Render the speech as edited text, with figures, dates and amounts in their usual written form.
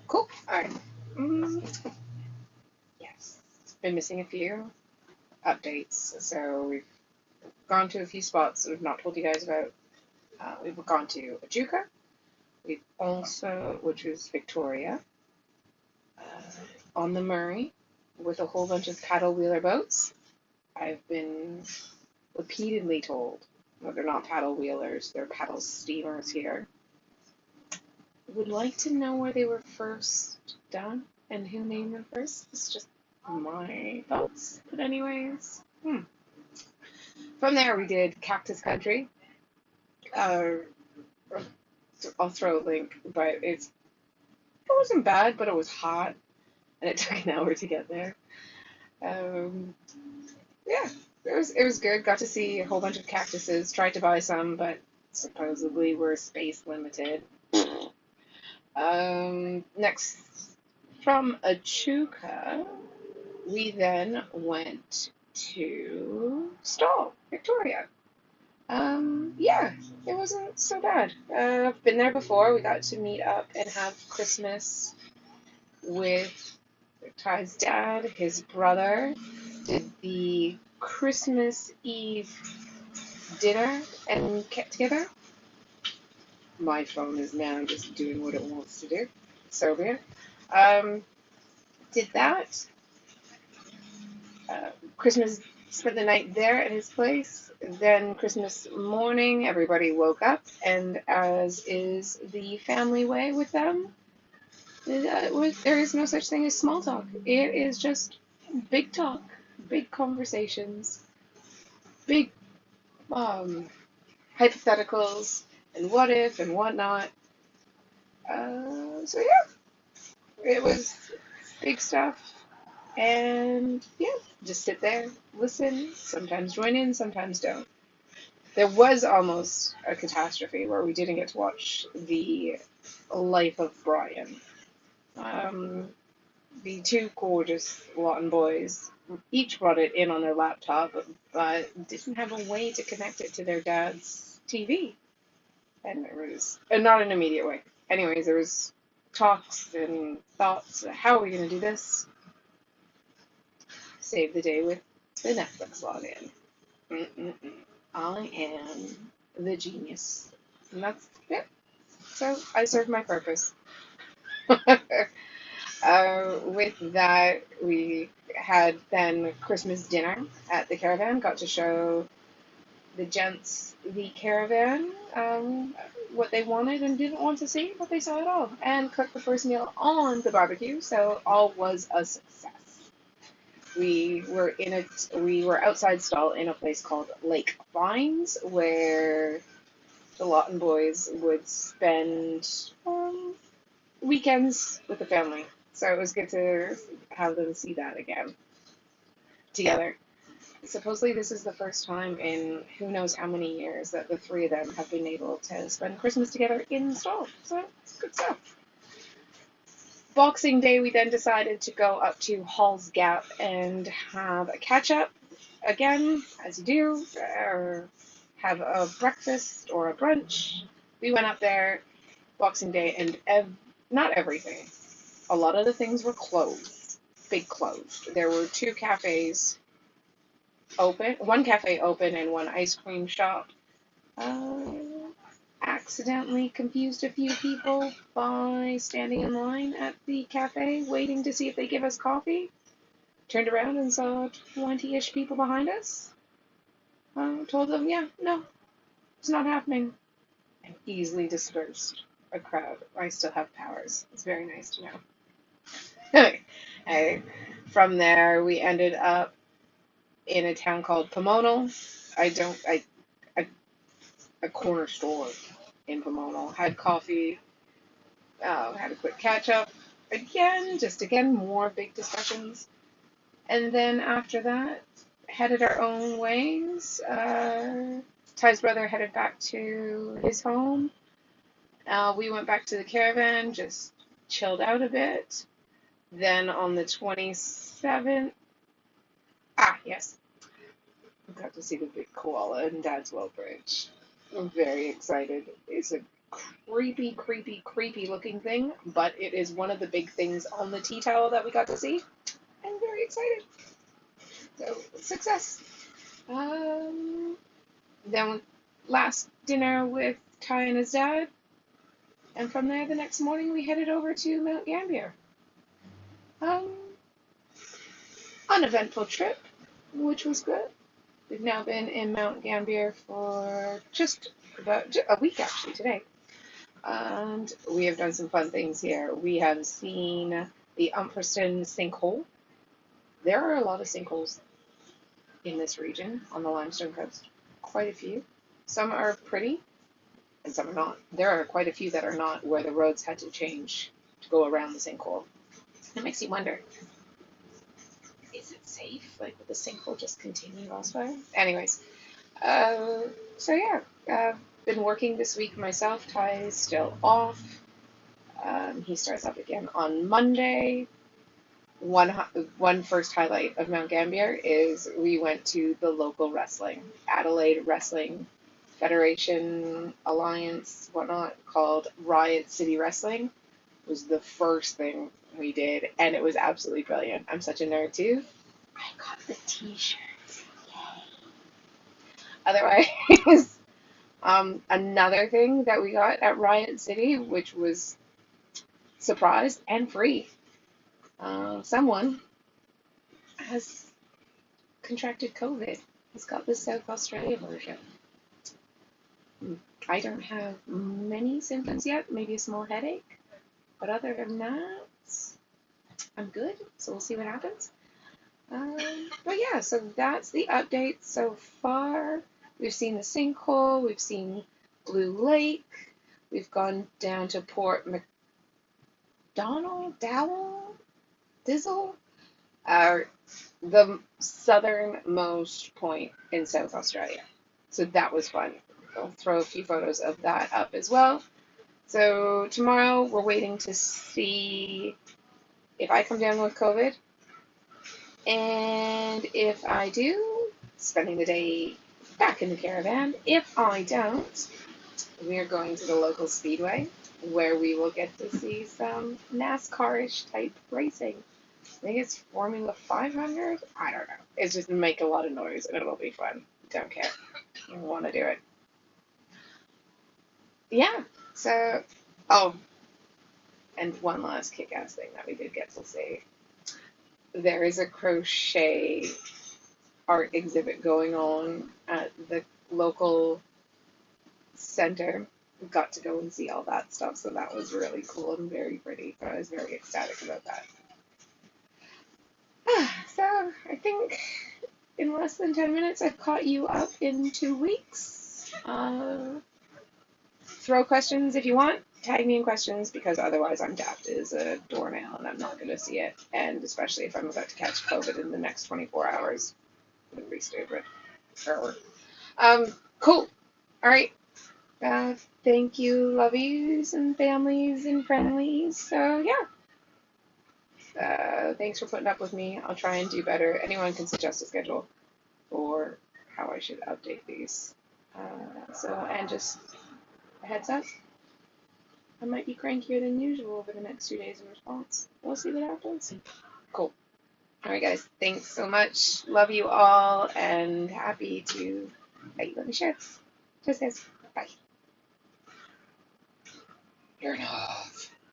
Cool. All right. Yes. Been missing a few updates. So we've gone to a few spots that we've not told you guys about. We've gone to Echuca. We've also, which is Victoria, on the Murray, with a whole bunch of paddle wheeler boats. I've been repeatedly told that they're not paddle wheelers, they're paddle steamers here. Would like to know where they were first done and who named them first. It's just my thoughts. But anyways, from there we did Cactus Country. Uh, I'll throw a link, but it wasn't bad, but it was hot, and it took an hour to get there. Um, yeah, it was good. Got to see a whole bunch of cactuses. Tried to buy some, but supposedly we're space limited. Next, from Echuca, we then went to Stawell, Victoria. Yeah, it wasn't so bad. I've been there before. We got to meet up and have Christmas with Ty's dad, his brother, did the Christmas Eve dinner and get together. My phone is now just doing what it wants to do. So weird. Um, did that. Christmas spent the night there at his place. Then Christmas morning, everybody woke up, and as is the family way with them, there is no such thing as small talk. It is just big talk, big conversations, big um, hypotheticals, and what if and whatnot. So yeah, it was big stuff. And yeah, just sit there, listen, sometimes join in, sometimes don't. There was almost a catastrophe where we didn't get to watch the life of Brian. Um, the two gorgeous Lawton boys each brought it in on their laptop, but didn't have a way to connect it to their dad's TV. And there was, and not in an immediate way. Anyways, there was talks and thoughts. How are we going to do this? Save the day with the Netflix login. Mm-mm-mm. I am the genius. And that's it. So I served my purpose. With that, we had then Christmas dinner at the caravan. Got to show the gents the caravan, what they wanted and didn't want to see, but they saw it all. And cooked the first meal on the barbecue, so all was a success. We were outside Stall in a place called Lake Vines, where the Lawton boys would spend weekends with the family. So it was good to have them see that again together. Supposedly, this is the first time in who knows how many years that the three of them have been able to spend Christmas together in Stall. So it's good stuff. Boxing Day, we then decided to go up to Hall's Gap and have a catch up again, as you do, or have a breakfast or a brunch. We went up there Boxing Day, and not everything. A lot of the things were closed, big closed. There were two cafes open, one cafe open, and one ice cream shop. Uh, Accidentally confused a few people by standing in line at the cafe waiting to see if they give us coffee. Turned around and saw 20-ish people behind us. Told them, yeah, no, it's not happening. And easily dispersed a crowd. I still have powers. It's very nice to know. From there, we ended up in a town called Pomona. I a corner store in Pomona. Had coffee, had a quick catch up. Again, more big discussions. And then after that, headed our own ways. Ty's brother headed back to his home. We went back to the caravan, just chilled out a bit. Then on the 27th, yes, we got to see the big koala in Dadswell Bridge. I'm very excited. It's a creepy looking thing, but it is one of the big things on the tea towel that we got to see. I'm very excited. So, success. Um, then last dinner with Ty and his dad, and from there the next morning we headed over to Mount Gambier. Um, Uneventful trip, which was good. We've now been in Mount Gambier for just about a week actually today. And we have done some fun things here. We have seen the Umperston sinkhole. There are a lot of sinkholes in this region on the limestone coast. Quite a few. Some are pretty and some are not. There are quite a few that are not, where the roads had to change to go around the sinkhole. It makes you wonder, is it safe? Like, would the sinkhole just continue elsewhere? Anyways, so yeah, been working this week myself. Ty is still off. He starts up again on Monday. One first highlight of Mount Gambier is we went to the local wrestling, Adelaide Wrestling Federation Alliance, whatnot, called Riot City Wrestling. Was the first thing we did, and it was absolutely brilliant. I'm such a nerd too. I got the t-shirts. Yay. Otherwise, another thing that we got at Riot City, which was surprise and free. Someone has contracted COVID. He's got the South Australia version. I don't have many symptoms yet, maybe a small headache, but other than that, I'm good, so we'll see what happens. But yeah, so that's the update so far. We've seen the sinkhole, we've seen Blue Lake, we've gone down to Port McDonald, Dowell, Dizzle, the southernmost point in South Australia. So that was fun. I'll throw a few photos of that up as well. So tomorrow we're waiting to see if I come down with COVID. And if I do, spending the day back in the caravan. If I don't, we are going to the local speedway where we will get to see some NASCAR-ish type racing. I think it's Formula 500. I don't know. It's just make a lot of noise and it'll be fun. Don't care. I want to do it. Yeah. So, oh, and one last kick-ass thing that we did get to see. There is a crochet art exhibit going on at the local center. We got to go and see all that stuff, so that was really cool and very pretty. So I was very ecstatic about that. So I think in less than 10 minutes I've caught you up in 2 weeks. Throw questions if you want. Tag me in questions because otherwise I'm daft as a doornail and I'm not going to see it. And especially if I'm about to catch COVID in the next 24 hours. It would be stupid. Cool. All right. Thank you, lovies and families and friendlies. So, yeah. Thanks for putting up with me. I'll try and do better. Anyone can suggest a schedule for how I should update these. And just a heads up, I might be crankier than usual over the next 2 days in response. We'll see what happens. Cool. All right, guys. Thanks so much. Love you all, and happy to let me share. Cheers, guys. Bye. You're enough.